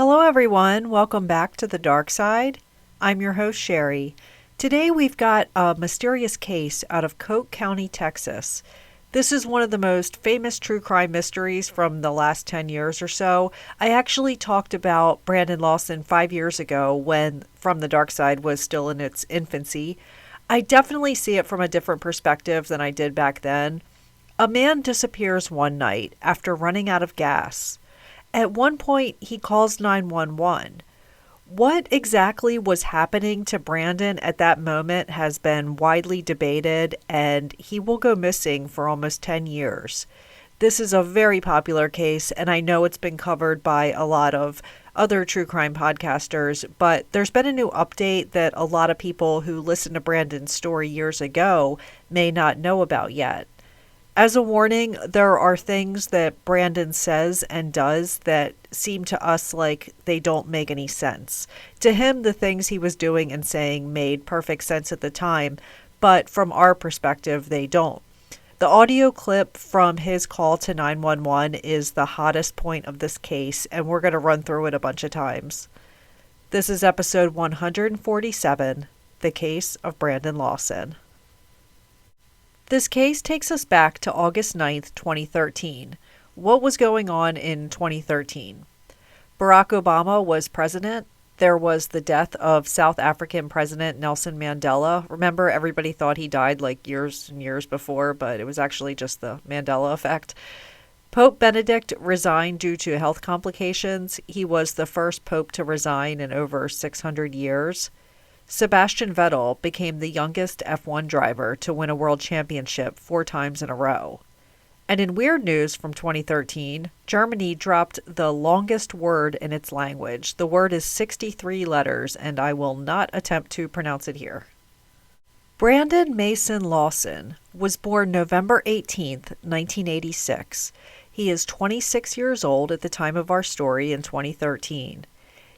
Hello, everyone. Welcome back to the Dark Side. I'm your host, Sherry. Today, we've got a mysterious case out of Coke County, Texas. This is one of the most famous true crime mysteries from the last 10 years or so. I actually talked about Brandon Lawson 5 years ago when From the Dark Side was still in its infancy. I definitely see it from a different perspective than I did back then. A man disappears one night after running out of gas. At one point, he calls 911. What exactly was happening to Brandon at that moment has been widely debated, and he will go missing for almost 10 years. This is a very popular case, and I know it's been covered by a lot of other true crime podcasters, but there's been a new update that a lot of people who listened to Brandon's story years ago may not know about yet. As a warning, there are things that Brandon says and does that seem to us like they don't make any sense. To him, the things he was doing and saying made perfect sense at the time, but from our perspective, they don't. The audio clip from his call to 911 is the hottest point of this case, and we're going to run through it a bunch of times. This is episode 147, The Case of Brandon Lawson. This case takes us back to August 9th, 2013. What was going on in 2013? Barack Obama was president. There was the death of South African President Nelson Mandela. Remember, everybody thought he died like years and years before, but it was actually just the Mandela effect. Pope Benedict resigned due to health complications. He was the first pope to resign in over 600 years. Sebastian Vettel became the youngest F1 driver to win a world championship 4 times in a row. And in weird news from 2013, Germany dropped the longest word in its language. The word is 63 letters, and I will not attempt to pronounce it here. Brandon Mason Lawson was born November 18th, 1986. He is 26 years old at the time of our story in 2013.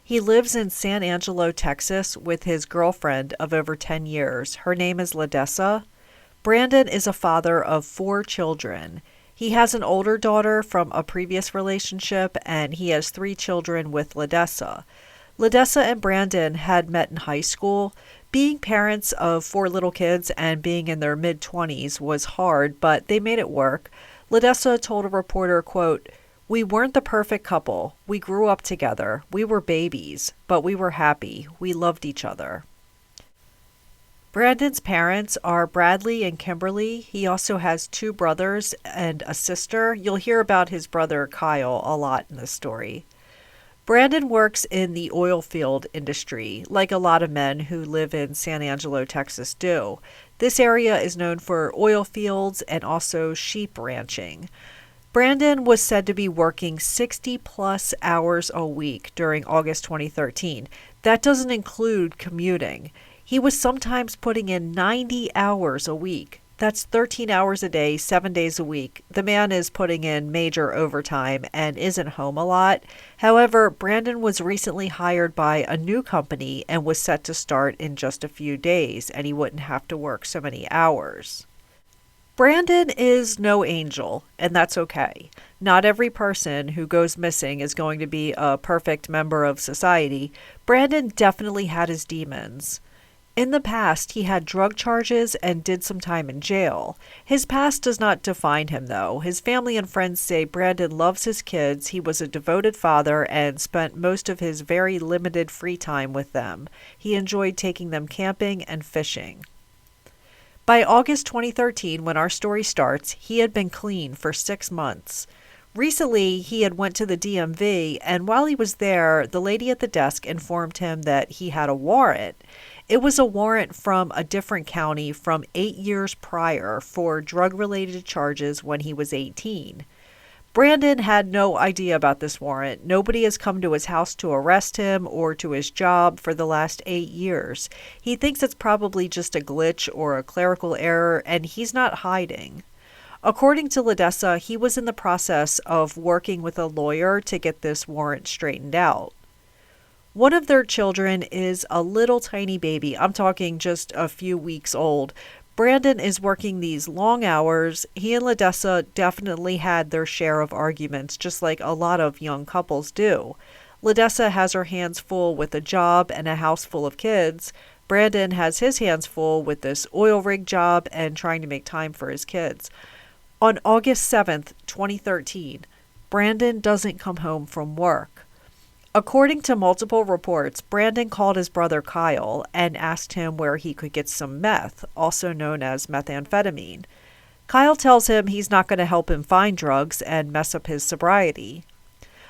He lives in San Angelo, Texas, with his girlfriend of over 10 years. Her name is Ledessa. Brandon is a father of 4 children. He has an older daughter from a previous relationship, and he has 3 children with Ledessa. Ledessa and Brandon had met in high school. Being parents of 4 little kids and being in their mid-20s was hard, but they made it work. Ledessa told a reporter, quote, "We weren't the perfect couple. We grew up together. We were babies, but we were happy. We loved each other." Brandon's parents are Bradley and Kimberly. He also has 2 brothers and a sister. You'll hear about his brother Kyle a lot in this story. Brandon works in the oil field industry, like a lot of men who live in San Angelo, Texas do. This area is known for oil fields and also sheep ranching. Brandon was said to be working 60-plus hours a week during August 2013. That doesn't include commuting. He was sometimes putting in 90 hours a week. That's 13 hours a day, 7 days a week. The man is putting in major overtime and isn't home a lot. However, Brandon was recently hired by a new company and was set to start in just a few days, and he wouldn't have to work so many hours. Brandon is no angel, and that's okay. Not every person who goes missing is going to be a perfect member of society. Brandon definitely had his demons. In the past, he had drug charges and did some time in jail. His past does not define him, though. His family and friends say Brandon loves his kids, he was a devoted father, and spent most of his very limited free time with them. He enjoyed taking them camping and fishing. By August 2013, when our story starts, he had been clean for 6 months. Recently, he had went to the DMV, and while he was there, the lady at the desk informed him that he had a warrant. It was a warrant from a different county from 8 years prior for drug-related charges when he was 18. Brandon had no idea about this warrant. Nobody has come to his house to arrest him or to his job for the last 8 years. He thinks it's probably just a glitch or a clerical error, and he's not hiding. According to Ledessa, he was in the process of working with a lawyer to get this warrant straightened out. One of their children is a little tiny baby. I'm talking just a few weeks old. Brandon is working these long hours. He and Ledessa definitely had their share of arguments, just like a lot of young couples do. LaDessa has her hands full with a job and a house full of kids. Brandon has his hands full with this oil rig job and trying to make time for his kids. On August 7th, 2013, Brandon doesn't come home from work. According to multiple reports, Brandon called his brother Kyle and asked him where he could get some meth, also known as methamphetamine. Kyle tells him he's not going to help him find drugs and mess up his sobriety.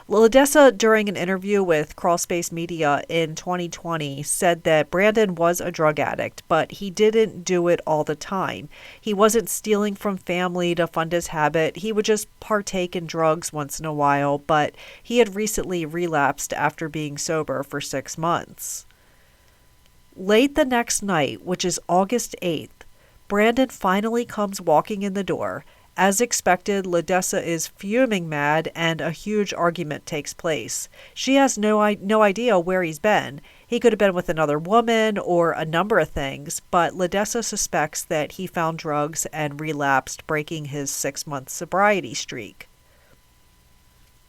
LaDessa, during an interview with Crawlspace Media in 2020, said that Brandon was a drug addict, but he didn't do it all the time. He wasn't stealing from family to fund his habit. He would just partake in drugs once in a while, but he had recently relapsed after being sober for 6 months. Late the next night, which is August 8th, Brandon finally comes walking in the door. As expected, LaDessa is fuming mad and a huge argument takes place. She has no idea where he's been. He could have been with another woman or a number of things, but LaDessa suspects that he found drugs and relapsed, breaking his 6-month sobriety streak.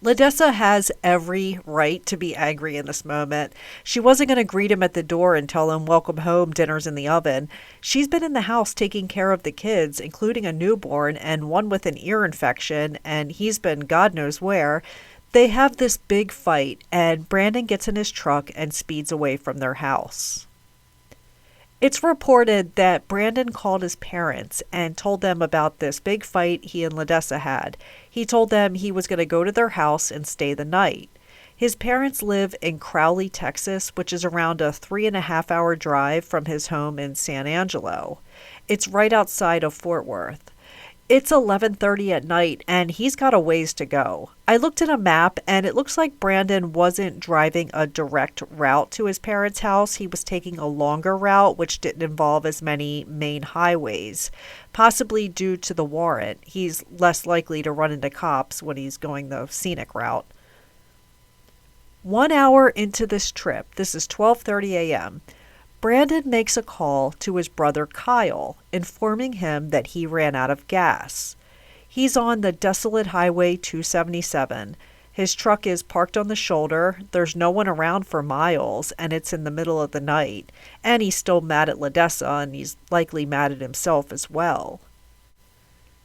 LaDessa has every right to be angry in this moment. She wasn't going to greet him at the door and tell him, "Welcome home, dinner's in the oven." She's been in the house taking care of the kids, including a newborn and one with an ear infection, and he's been God knows where. They have this big fight, and Brandon gets in his truck and speeds away from their house. It's reported that Brandon called his parents and told them about this big fight he and LaDessa had. He told them he was going to go to their house and stay the night. His parents live in Crowley, Texas, which is around a 3.5-hour drive from his home in San Angelo. It's right outside of Fort Worth. It's 11:30 at night, and he's got a ways to go. I looked at a map, and it looks like Brandon wasn't driving a direct route to his parents' house. He was taking a longer route, which didn't involve as many main highways. Possibly due to the warrant. He's less likely to run into cops when he's going the scenic route. 1 hour into this trip, this is 12:30 a.m., Brandon makes a call to his brother Kyle, informing him that he ran out of gas. He's on the desolate Highway 277. His truck is parked on the shoulder, there's no one around for miles, and it's in the middle of the night. And he's still mad at LaDessa, and he's likely mad at himself as well.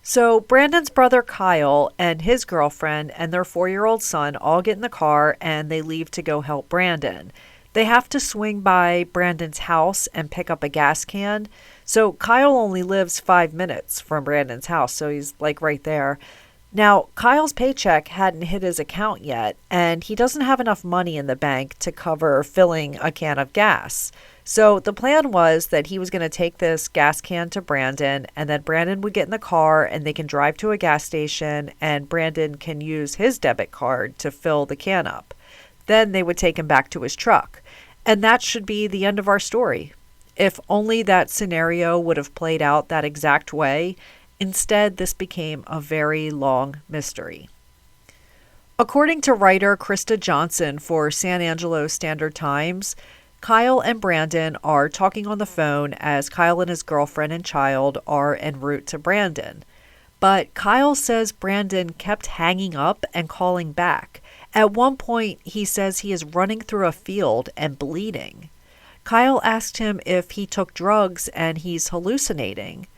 So Brandon's brother Kyle and his girlfriend and their 4-year-old son all get in the car, and they leave to go help Brandon. They have to swing by Brandon's house and pick up a gas can. So Kyle only lives 5 minutes from Brandon's house, so he's like right there. Now, Kyle's paycheck hadn't hit his account yet, and he doesn't have enough money in the bank to cover filling a can of gas. So the plan was that he was going to take this gas can to Brandon, and then Brandon would get in the car and they can drive to a gas station, and Brandon can use his debit card to fill the can up. Then they would take him back to his truck. And that should be the end of our story. If only that scenario would have played out that exact way. Instead, this became a very long mystery. According to writer Krista Johnson for San Angelo Standard Times, Kyle and Brandon are talking on the phone as Kyle and his girlfriend and child are en route to Brandon. But Kyle says Brandon kept hanging up and calling back. At one point, he says he is running through a field and bleeding. Kyle asked him if he took drugs and he's hallucinating.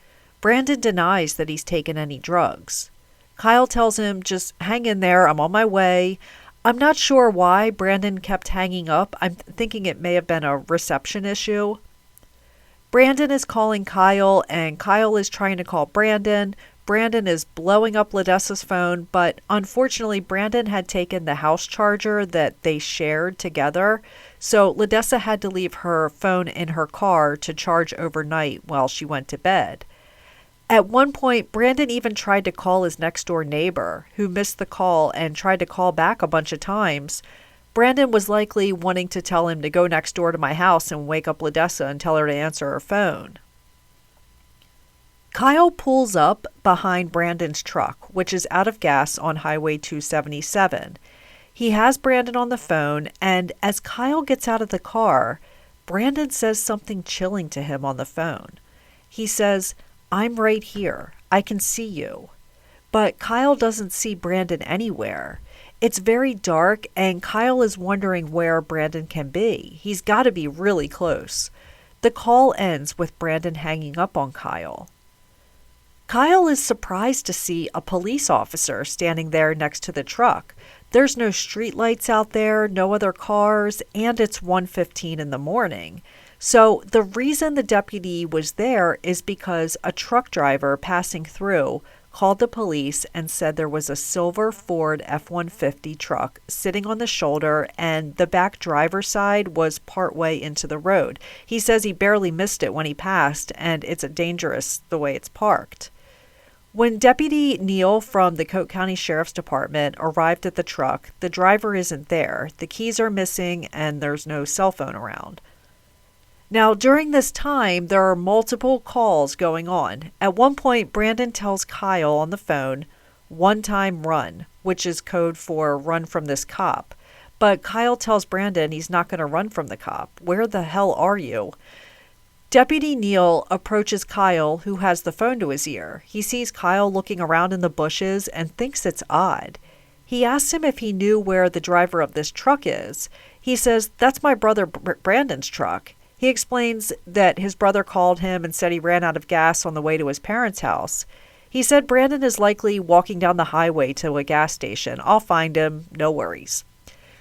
Brandon denies that he's taken any drugs. Kyle tells him, "Just hang in there, I'm on my way." I'm not sure why Brandon kept hanging up. I'm thinking it may have been a reception issue. Brandon is calling Kyle, and Kyle is trying to call Brandon. Brandon is blowing up LaDessa's phone, but unfortunately Brandon had taken the house charger that they shared together, so LaDessa had to leave her phone in her car to charge overnight while she went to bed. At one point, Brandon even tried to call his next-door neighbor, who missed the call and tried to call back a bunch of times. Brandon was likely wanting to tell him to go next door to my house and wake up LaDessa and tell her to answer her phone. Kyle pulls up behind Brandon's truck, which is out of gas on Highway 277. He has Brandon on the phone, and as Kyle gets out of the car, Brandon says something chilling to him on the phone. He says, "I'm right here. I can see you." But Kyle doesn't see Brandon anywhere. It's very dark, and Kyle is wondering where Brandon can be. He's got to be really close. The call ends with Brandon hanging up on Kyle. Kyle is surprised to see a police officer standing there next to the truck. There's no streetlights out there, no other cars, and it's 1:15 in the morning. So the reason the deputy was there is because a truck driver passing through called the police and said there was a silver Ford F-150 truck sitting on the shoulder and the back driver's side was partway into the road. He says he barely missed it when he passed, and it's dangerous the way it's parked. When Deputy Neal from the Coke County Sheriff's Department arrived at the truck, the driver isn't there, the keys are missing, and there's no cell phone around. Now, during this time, there are multiple calls going on. At one point, Brandon tells Kyle on the phone, "One time run," which is code for run from this cop. But Kyle tells Brandon he's not going to run from the cop. Where the hell are you? Deputy Neal approaches Kyle, who has the phone to his ear. He sees Kyle looking around in the bushes and thinks it's odd. He asks him if he knew where the driver of this truck is. He says, "That's my brother Brandon's truck." He explains that his brother called him and said he ran out of gas on the way to his parents' house. He said Brandon is likely walking down the highway to a gas station. I'll find him, no worries.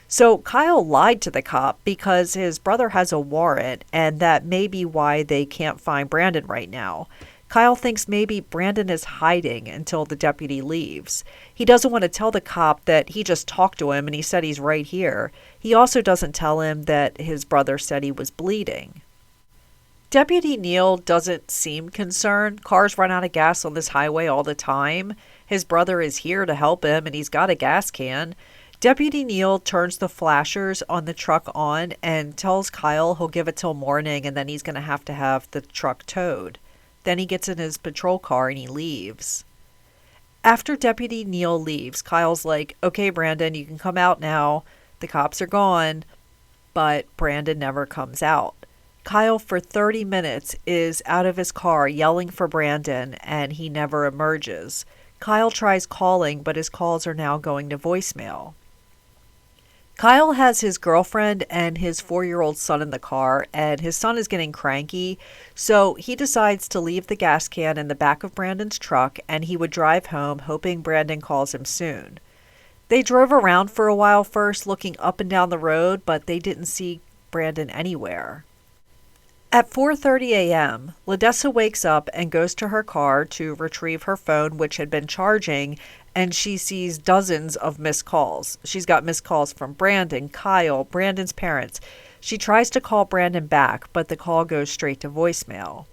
So Kyle lied to the cop because his brother has a warrant, and that may be why they can't find Brandon right now. Kyle thinks maybe Brandon is hiding until the deputy leaves. He doesn't want to tell the cop that he just talked to him and he said he's right here. He also doesn't tell him that his brother said he was bleeding. Deputy Neal doesn't seem concerned. Cars run out of gas on this highway all the time. His brother is here to help him and he's got a gas can. Deputy Neal turns the flashers on the truck on and tells Kyle he'll give it till morning and then he's going to have the truck towed. Then he gets in his patrol car and he leaves. After Deputy Neal leaves, Kyle's like, "Okay, Brandon, you can come out now. The cops are gone." But Brandon never comes out. Kyle, for 30 minutes, is out of his car yelling for Brandon and he never emerges. Kyle tries calling, but his calls are now going to voicemail. Kyle has his girlfriend and his 4-year-old son in the car, and his son is getting cranky, so he decides to leave the gas can in the back of Brandon's truck, and he would drive home, hoping Brandon calls him soon. They drove around for a while first, looking up and down the road, but they didn't see Brandon anywhere. At 4:30 a.m., Ledessa wakes up and goes to her car to retrieve her phone, which had been charging, and she sees dozens of missed calls. She's got missed calls from Brandon, Kyle, Brandon's parents. She tries to call Brandon back, but the call goes straight to voicemail.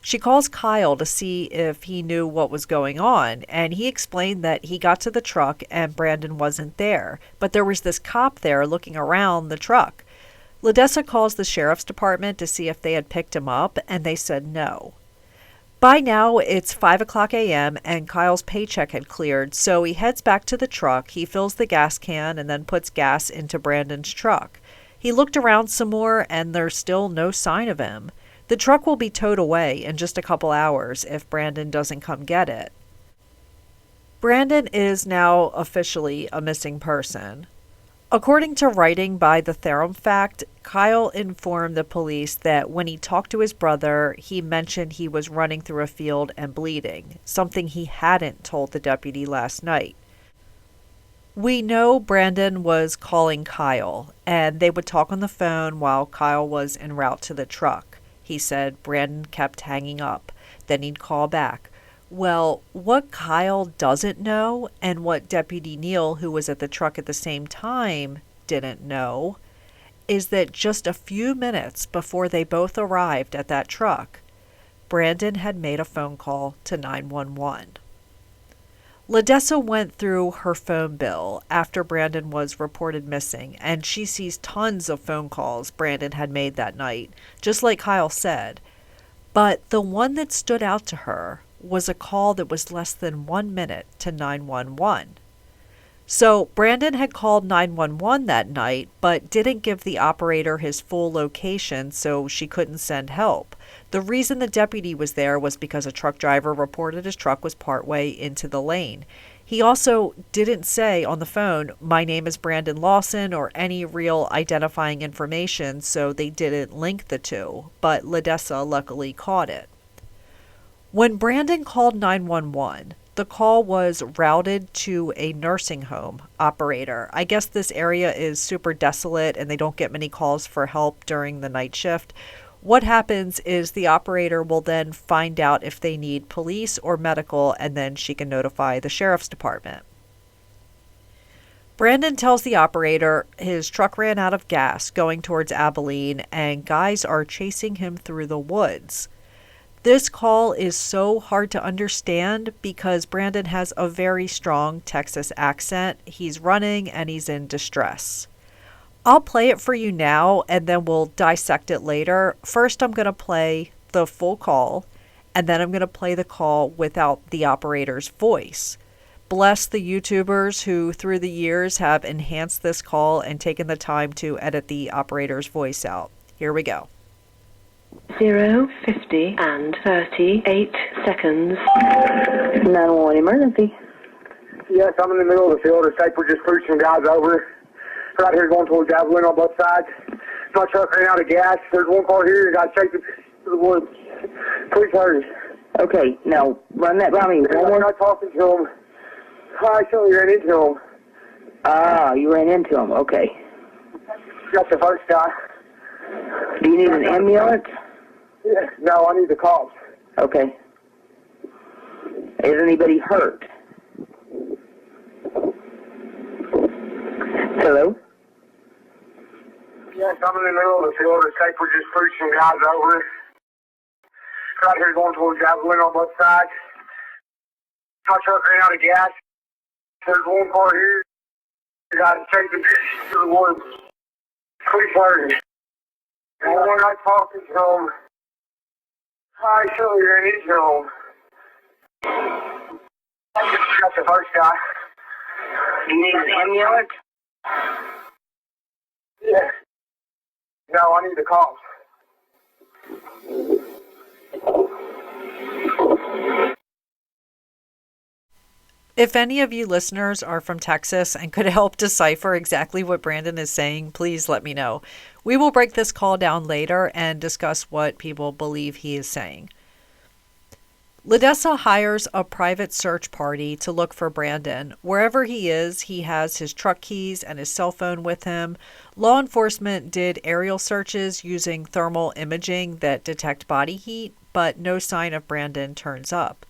She calls Kyle to see if he knew what was going on, and he explained that he got to the truck and Brandon wasn't there, but there was this cop there looking around the truck. Ledessa calls the sheriff's department to see if they had picked him up, and they said no. By now, it's 5 o'clock a.m., and Kyle's paycheck had cleared, so he heads back to the truck. He fills the gas can and then puts gas into Brandon's truck. He looked around some more, and there's still no sign of him. The truck will be towed away in just a couple hours if Brandon doesn't come get it. Brandon is now officially a missing person. According to writing by the Theorem Fact, Kyle informed the police that when he talked to his brother, he mentioned he was running through a field and bleeding, something he hadn't told the deputy last night. We know Brandon was calling Kyle, and they would talk on the phone while Kyle was en route to the truck. He said Brandon kept hanging up, then he'd call back. Well, what Kyle doesn't know, and what Deputy Neal, who was at the truck at the same time, didn't know, is that just a few minutes before they both arrived at that truck, Brandon had made a phone call to 911. Ledessa went through her phone bill after Brandon was reported missing, and she sees tons of phone calls Brandon had made that night, just like Kyle said. But the one that stood out to her was a call that was less than 1 minute to 911. So Brandon had called 911 that night, but didn't give the operator his full location, so she couldn't send help. The reason the deputy was there was because a truck driver reported his truck was partway into the lane. He also didn't say on the phone, "My name is Brandon Lawson," or any real identifying information, so they didn't link the two, but LaDessa luckily caught it. When Brandon called 911, the call was routed to a nursing home operator. I guess this area is super desolate and they don't get many calls for help during the night shift. What happens is the operator will then find out if they need police or medical, and then she can notify the sheriff's department. Brandon tells the operator his truck ran out of gas going towards Abilene and guys are chasing him through the woods. This call is so hard to understand because Brandon has a very strong Texas accent. He's running and he's in distress. I'll play it for you now and then we'll dissect it later. First, I'm going to play the full call and then I'm going to play the call without the operator's voice. Bless the YouTubers who through the years have enhanced this call and taken the time to edit the operator's voice out. Here we go. 0, 50, and 38 seconds. 911 emergency. Yes, I'm in the middle of the field. It's like we're just pushing guys over. Right here going towards Abilene on both sides. My truck ran out of gas. There's one car here. You got to take it to the woods. Please hurry. Okay, now run that by me. We're not talking to him. I actually ran into him. Ah, you ran into him. Okay. Got the first guy. Do you need an ambulance? Yeah, no, I need the cops. Okay. Is anybody hurt? Hello? Yes, I'm in the middle of the field. It's like we're just pushing guys over. Right here going towards Abilene on both sides. My truck ran out of gas. There's one car here. You got to take it to the woods. Please hurry. We're not talking to him. I actually ran into him. Got the first guy. You need an ambulance? Yeah. No, I need the cops. If any of you listeners are from Texas and could help decipher exactly what Brandon is saying, please let me know. We will break this call down later and discuss what people believe he is saying. LaDessa hires a private search party to look for Brandon. Wherever he is, he has his truck keys and his cell phone with him. Law enforcement did aerial searches using thermal imaging that detect body heat, but no sign of Brandon turns up.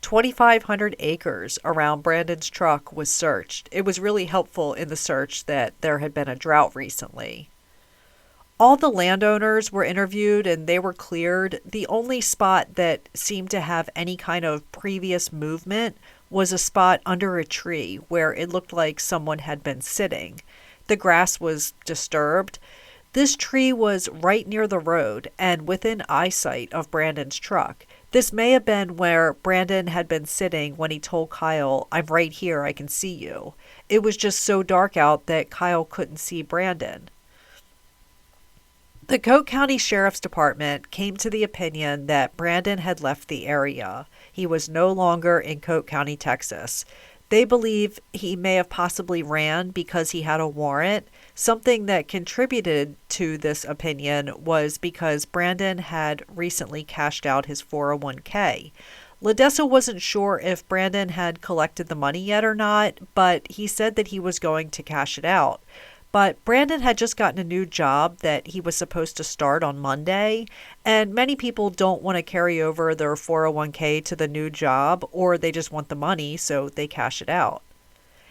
2,500 acres around Brandon's truck was searched. It was really helpful in the search that there had been a drought recently. All the landowners were interviewed and they were cleared. The only spot that seemed to have any kind of previous movement was a spot under a tree where it looked like someone had been sitting. The grass was disturbed. This tree was right near the road and within eyesight of Brandon's truck. This may have been where Brandon had been sitting when he told Kyle, "I'm right here, I can see you." It was just so dark out that Kyle couldn't see Brandon. The Coke County Sheriff's Department came to the opinion that Brandon had left the area. He was no longer in Coke County, Texas. They believe he may have possibly ran because he had a warrant. Something that contributed to this opinion was because Brandon had recently cashed out his 401k. LaDessa wasn't sure if Brandon had collected the money yet or not, but he said that he was going to cash it out. But Brandon had just gotten a new job that he was supposed to start on Monday, and many people don't want to carry over their 401k to the new job, or they just want the money, so they cash it out.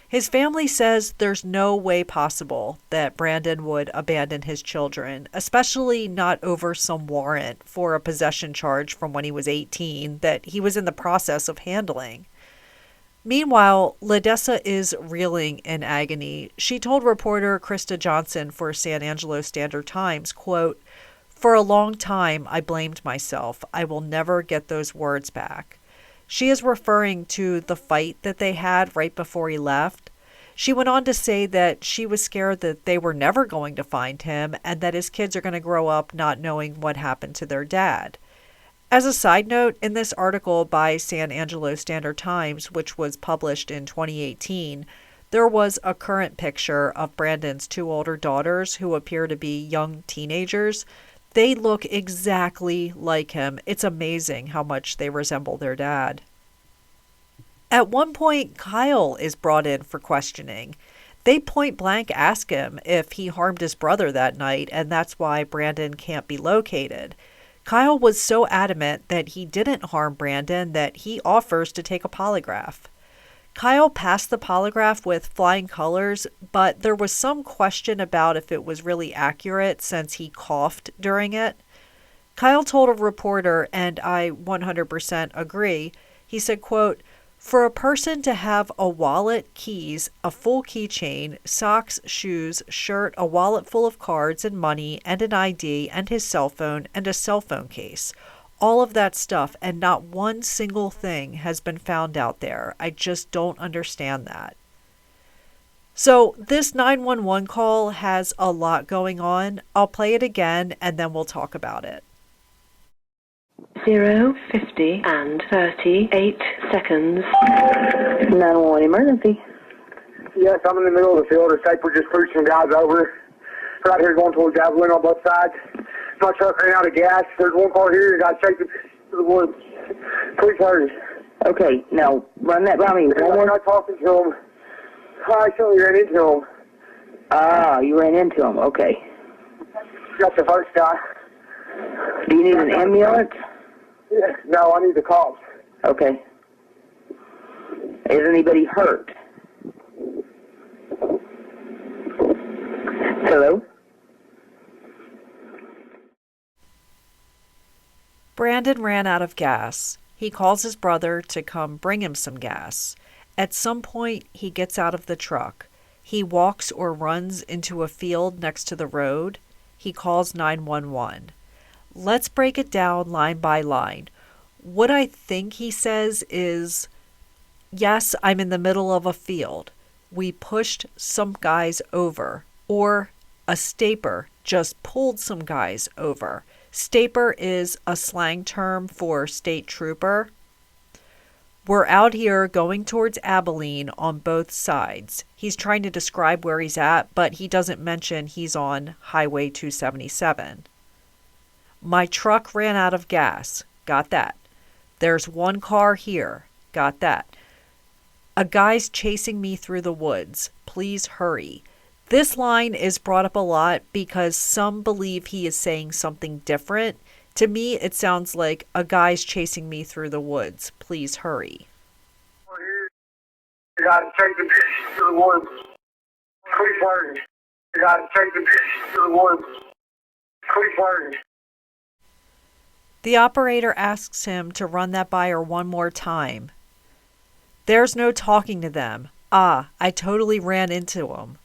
His family says there's no way possible that Brandon would abandon his children, especially not over some warrant for a possession charge from when he was 18 that he was in the process of handling. Meanwhile, LaDessa is reeling in agony. She told reporter Krista Johnson for San Angelo Standard-Times, quote, "For a long time, I blamed myself. I will never get those words back." She is referring to the fight that they had right before he left. She went on to say that she was scared that they were never going to find him and that his kids are going to grow up not knowing what happened to their dad. As a side note, in this article by San Angelo Standard-Times, which was published in 2018, there was a current picture of Brandon's two older daughters who appear to be young teenagers. They look exactly like him. It's amazing how much they resemble their dad. At one point, Kyle is brought in for questioning. They point blank ask him if he harmed his brother that night, and that's why Brandon can't be located. Kyle was so adamant that he didn't harm Brandon that he offers to take a polygraph. Kyle passed the polygraph with flying colors, but there was some question about if it was really accurate since he coughed during it. Kyle told a reporter, and I 100% agree, he said, quote, "For a person to have a wallet, keys, a full keychain, socks, shoes, shirt, a wallet full of cards and money, and an ID, and his cell phone, and a cell phone case, all of that stuff, and not one single thing has been found out there. I just don't understand that." So this 911 call has a lot going on. I'll play it again, and then we'll talk about it. 0:50 and 38 seconds. 911 emergency. Yes, I'm in the middle of the field. The sniper just pushed some guys over. Right here going towards Javelin on both sides. My truck ran out of gas. There's one car here. Got chasing to the woods. Please hurry. Okay, now run that by me. We're not talking to him. I actually ran into him. Ah, you ran into him. Okay. Got the first guy. Do you need an ambulance? Yeah. No, I need the cops. Okay. Is anybody hurt? Hello? Brandon ran out of gas. He calls his brother to come bring him some gas. At some point, he gets out of the truck. He walks or runs into a field next to the road. He calls 911. Let's break it down line by line. What I think he says is, yes, I'm in the middle of a field. We pushed some guys over. Or a staper just pulled some guys over. Staper is a slang term for state trooper. We're out here going towards Abilene on both sides. He's trying to describe where he's at, but he doesn't mention he's on Highway 277. My truck ran out of gas. Got that. There's one car here. Got that. A guy's chasing me through the woods. Please hurry. This line is brought up a lot because some believe he is saying something different. To me, it sounds like a guy's chasing me through the woods. Please hurry. You got to take the bitch to the woods. Please hurry. You got to take the bitch to the woods. Please hurry. The operator asks him to run that by her one more time. There's no talking to them. Ah, I totally ran into them.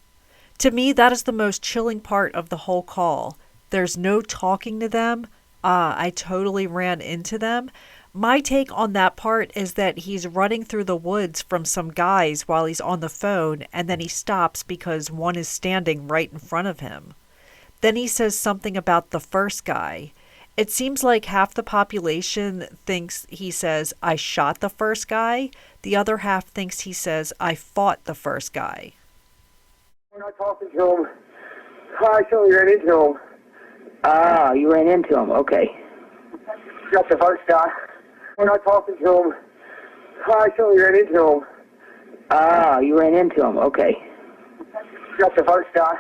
To me, that is the most chilling part of the whole call. There's no talking to them. Ah, I totally ran into them. My take on that part is that he's running through the woods from some guys while he's on the phone, and then he stops because one is standing right in front of him. Then he says something about the first guy. It seems like half the population thinks he says, I shot the first guy. The other half thinks he says, I fought the first guy. We're not talking to him. I actually ran into him. Ah, you ran into him. Okay. Got the first guy. We're not talking to him. I actually ran into him. Ah, you ran into him. Okay. Got the first guy.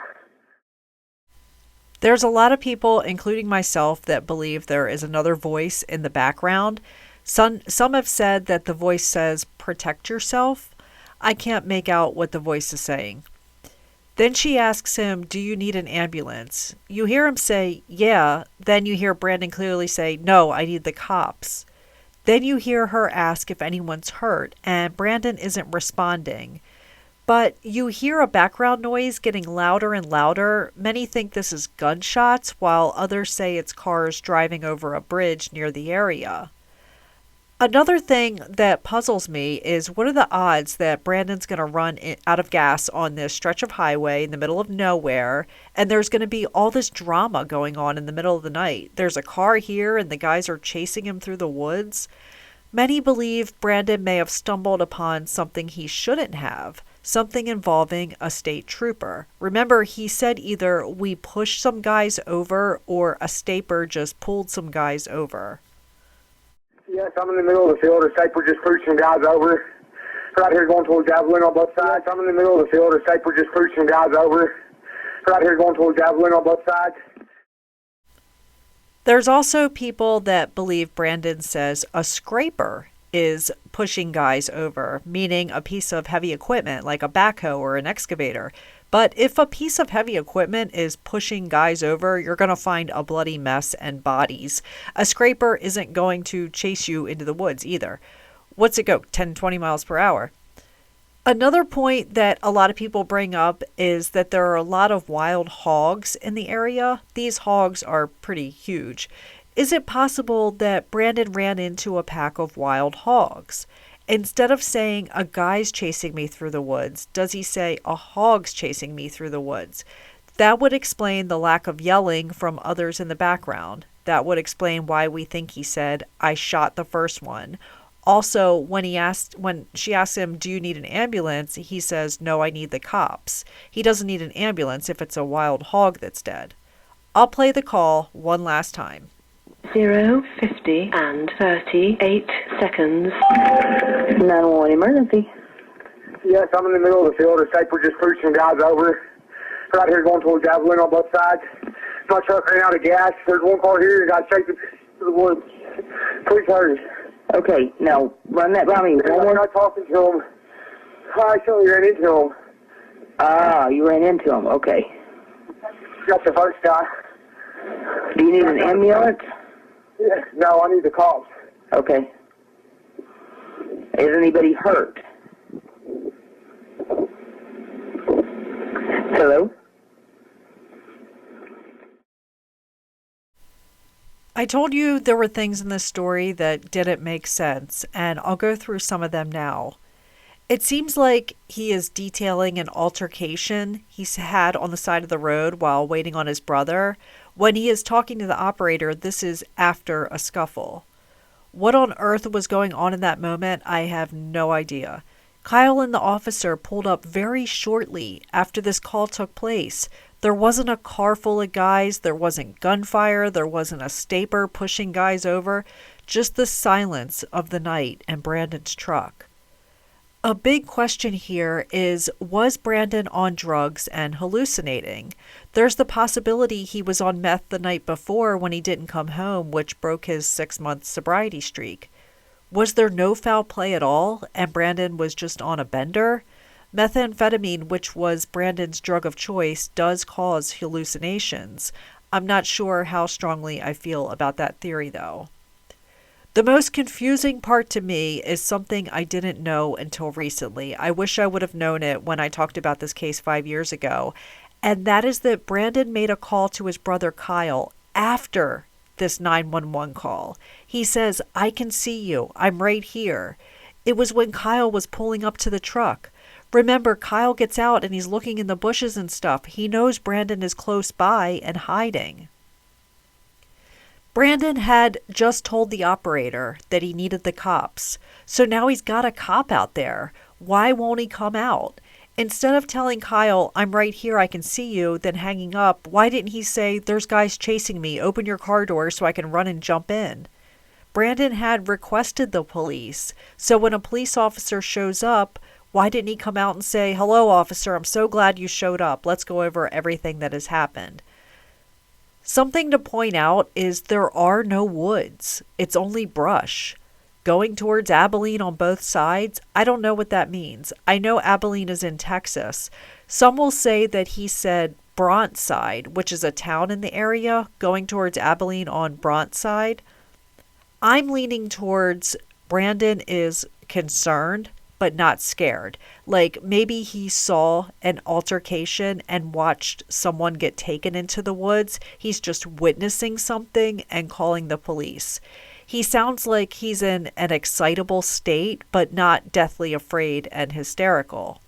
There's a lot of people, including myself, that believe there is another voice in the background. Some have said that the voice says, protect yourself. I can't make out what the voice is saying. Then she asks him, do you need an ambulance? You hear him say, yeah. Then you hear Brandon clearly say, no, I need the cops. Then you hear her ask if anyone's hurt, and Brandon isn't responding. But you hear a background noise getting louder and louder. Many think this is gunshots, while others say it's cars driving over a bridge near the area. Another thing that puzzles me is what are the odds that Brandon's going to run out of gas on this stretch of highway in the middle of nowhere, and there's going to be all this drama going on in the middle of the night. There's a car here, and the guys are chasing him through the woods. Many believe Brandon may have stumbled upon something he shouldn't have, something involving a state trooper. Remember, he said either we pushed some guys over or a staper just pulled some guys over. Yes, I'm in the middle of the field. The staper just pushed some guys over. Right here going towards Javelin on both sides. I'm in the middle of the field. The staper just pushed some guys over. Right here going towards Javelin on both sides. There's also people that believe Brandon says a scraper is pushing guys over, meaning a piece of heavy equipment like a backhoe or an excavator. But if a piece of heavy equipment is pushing guys over, you're going to find a bloody mess and bodies. A scraper isn't going to chase you into the woods either. What's it go, 10, 20 miles per hour? Another point that a lot of people bring up is that there are a lot of wild hogs in the area. These hogs are pretty huge. Is it possible that Brandon ran into a pack of wild hogs? Instead of saying a guy's chasing me through the woods, does he say a hog's chasing me through the woods? That would explain the lack of yelling from others in the background. That would explain why we think he said, I shot the first one. Also, when she asked him, do you need an ambulance? He says, no, I need the cops. He doesn't need an ambulance if it's a wild hog that's dead. I'll play the call one last time. 0, 50, and 38 seconds. 911 emergency. Yes, I'm in the middle of the field. The staper just pushed some guys over. Right here going towards Javelin on both sides. My truck ran out of gas. There's one car here. The guy's chasing through the woods. Please hurry. Okay, now run that by me. We're not talking to him. I actually ran into him. Ah, you ran into him. Okay. That's the first guy. Do you need an ambulance? Yeah, no, I need the cops. Okay. Is anybody hurt? Hello? I told you there were things in this story that didn't make sense, and I'll go through some of them now. It seems like he is detailing an altercation he's had on the side of the road while waiting on his brother. When he is talking to the operator, this is after a scuffle. What on earth was going on in that moment, I have no idea. Kyle and the officer pulled up very shortly after this call took place. There wasn't a car full of guys, there wasn't gunfire, there wasn't a staper pushing guys over, just the silence of the night and Brandon's truck. A big question here is, was Brandon on drugs and hallucinating? There's the possibility he was on meth the night before when he didn't come home, which broke his 6-month sobriety streak. Was there no foul play at all, and Brandon was just on a bender? Methamphetamine, which was Brandon's drug of choice, does cause hallucinations. I'm not sure how strongly I feel about that theory, though. The most confusing part to me is something I didn't know until recently. I wish I would have known it when I talked about this case 5 years ago, and that is that Brandon made a call to his brother Kyle after this 911 call. He says, I can see you. I'm right here. It was when Kyle was pulling up to the truck. Remember, Kyle gets out and he's looking in the bushes and stuff. He knows Brandon is close by and hiding. Brandon had just told the operator that he needed the cops. So now he's got a cop out there. Why won't he come out? Instead of telling Kyle, I'm right here, I can see you, then hanging up, why didn't he say, there's guys chasing me, open your car door so I can run and jump in? Brandon had requested the police. So when a police officer shows up, why didn't he come out and say, hello, officer, I'm so glad you showed up. Let's go over everything that has happened. Something to point out is there are no woods. It's only brush. Going towards Abilene on both sides, I don't know what that means. I know Abilene is in Texas. Some will say that he said Brontside, which is a town in the area, going towards Abilene on Brontside. I'm leaning towards Brandon is concerned, but not scared. Like maybe he saw an altercation and watched someone get taken into the woods. He's just witnessing something and calling the police. He sounds like he's in an excitable state, but not deathly afraid and hysterical.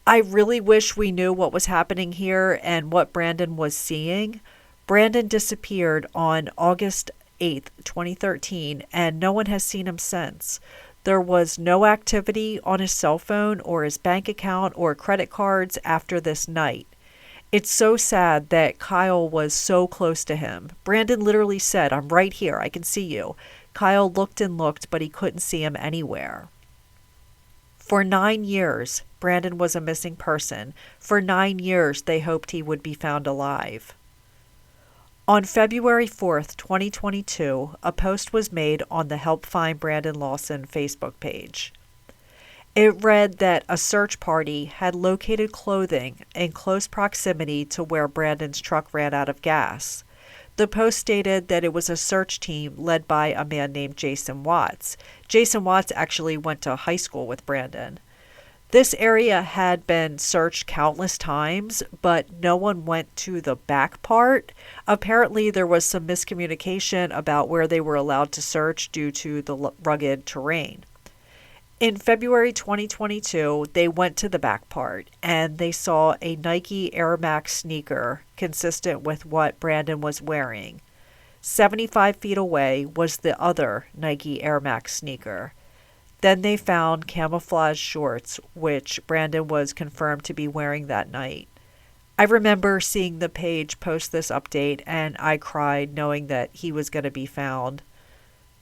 I really wish we knew what was happening here and what Brandon was seeing. Brandon disappeared on August 8th, 2013, and no one has seen him since. There was no activity on his cell phone or his bank account or credit cards after this night. It's so sad that Kyle was so close to him. Brandon literally said, "I'm right here, I can see you." Kyle looked and looked, but he couldn't see him anywhere. For 9 years, Brandon was a missing person. For 9 years, they hoped he would be found alive. On February 4th, 2022, a post was made on the Help Find Brandon Lawson Facebook page. It read that a search party had located clothing in close proximity to where Brandon's truck ran out of gas. The post stated that it was a search team led by a man named Jason Waltz. Jason Waltz actually went to high school with Brandon. This area had been searched countless times, but no one went to the back part. Apparently, there was some miscommunication about where they were allowed to search due to the rugged terrain. In February 2022, they went to the back part, and they saw a Nike Air Max sneaker consistent with what Brandon was wearing. 75 feet away was the other Nike Air Max sneaker. Then they found camouflage shorts, which Brandon was confirmed to be wearing that night. I remember seeing the page post this update, and I cried knowing that he was going to be found.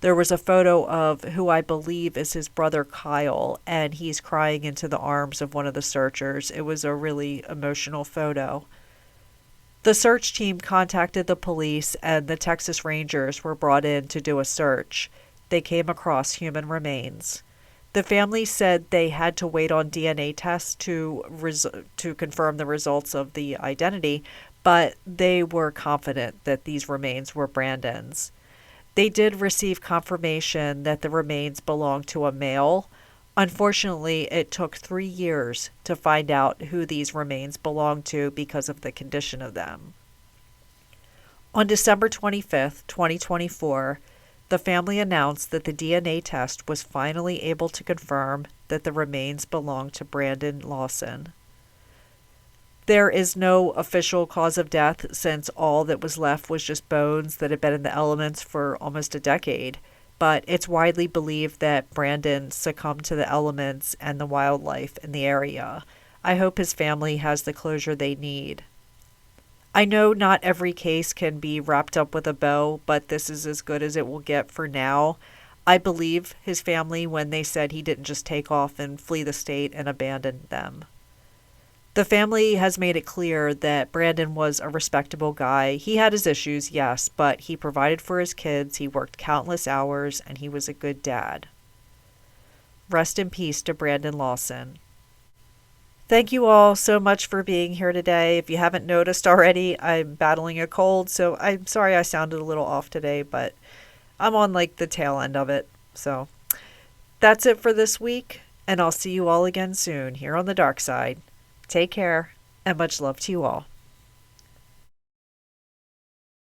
There was a photo of who I believe is his brother Kyle, and he's crying into the arms of one of the searchers. It was a really emotional photo. The search team contacted the police, and the Texas Rangers were brought in to do a search. They came across human remains. The family said they had to wait on DNA tests to confirm the results of the identity, but they were confident that these remains were Brandon's. They did receive confirmation that the remains belonged to a male. Unfortunately, it took 3 years to find out who these remains belonged to because of the condition of them. On December 25th, 2024, the family announced that the DNA test was finally able to confirm that the remains belonged to Brandon Lawson. There is no official cause of death since all that was left was just bones that had been in the elements for almost a decade, but it's widely believed that Brandon succumbed to the elements and the wildlife in the area. I hope his family has the closure they need. I know not every case can be wrapped up with a bow, but this is as good as it will get for now. I believe his family when they said he didn't just take off and flee the state and abandon them. The family has made it clear that Brandon was a respectable guy. He had his issues, yes, but he provided for his kids, he worked countless hours, and he was a good dad. Rest in peace to Brandon Lawson. Thank you all so much for being here today. If you haven't noticed already, I'm battling a cold, so I'm sorry I sounded a little off today, but I'm on like the tail end of it. So that's it for this week, and I'll see you all again soon here on the dark side. Take care, and much love to you all.